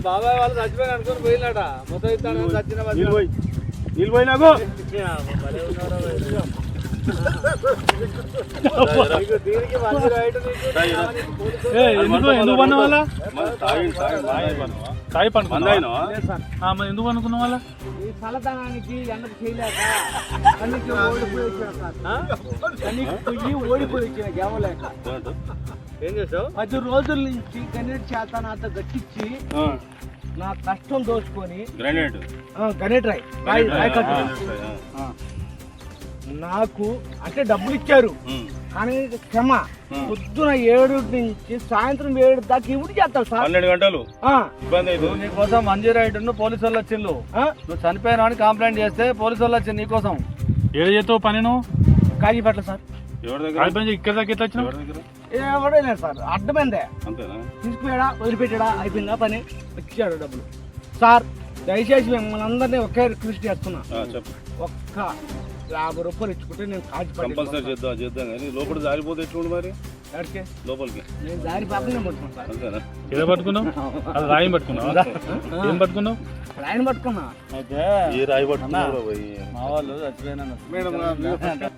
బాబాయ్ వాళ్ళు చచ్చిపోయి అనుకుని పోయినాట మొత్తం ఇస్తాను చచ్చిన నీళ్ళు పోయి నాకు ఎందుకు పన్న వాళ్ళ తాయి పండుకున్నా ఎందుకు అనుకున్న వాళ్ళ ఈ చల్లదనానికి ఎండకు చేయలేక కన్నీకి ఓడిపోయి వచ్చిన గెవలేక ఏం చేసావు 10 రోజుల నుంచి గణేట్ చేత నాతో గట్టించి నా కష్టం దోచుకొని గణేట్ రాయ్ నాకు అంటే డబ్బులు ఇచ్చారు కానీ క్షమ పొద్దున 7 నుంచి సాయంత్రం 7 దాకా ఇవి చేస్తావు సార్ 12 గంటలు నీకోసం మంజీ రైడ్ పోలీసు వాళ్ళు వచ్చిండు నువ్వు చనిపోయినా అని కంప్లైంట్ చేస్తే పోలీసు వాళ్ళు వచ్చింది నీకోసం ఏదో చేస్తావు పని నువ్వు కాగిపట్ల సార్ ఇక్కడ దాకా ఎట్లా వచ్చినావు ఎవడలేదు సార్ అడ్డమైందే తీసుకుపోయాడా వదిలిపెట్టాడా అయిపోయిందా పని ఇచ్చాడు డబ్బులు సార్ దయచేసి మిమ్మల్ని అందరినీ ఒకే రిక్వెస్ట్ చేస్తున్నా ఒక్క 50 రూపాయలు ఇచ్చుకుంటే నేను కంపల్సరీ చేద్దాం కానీ లోపల జారిపోతే ఎట్లుండి మరి లోపలికి నేను జారి పాపనే పట్టుకున్నాను ఏదో పట్టుకున్నావు అది రాయి పట్టుకున్నావు ఏం పట్టుకున్నావు రాయిని పట్టుకున్నా అయితే ఏ రాయి పట్టుకున్నా మా వాళ్ళు చచ్చిపోయినా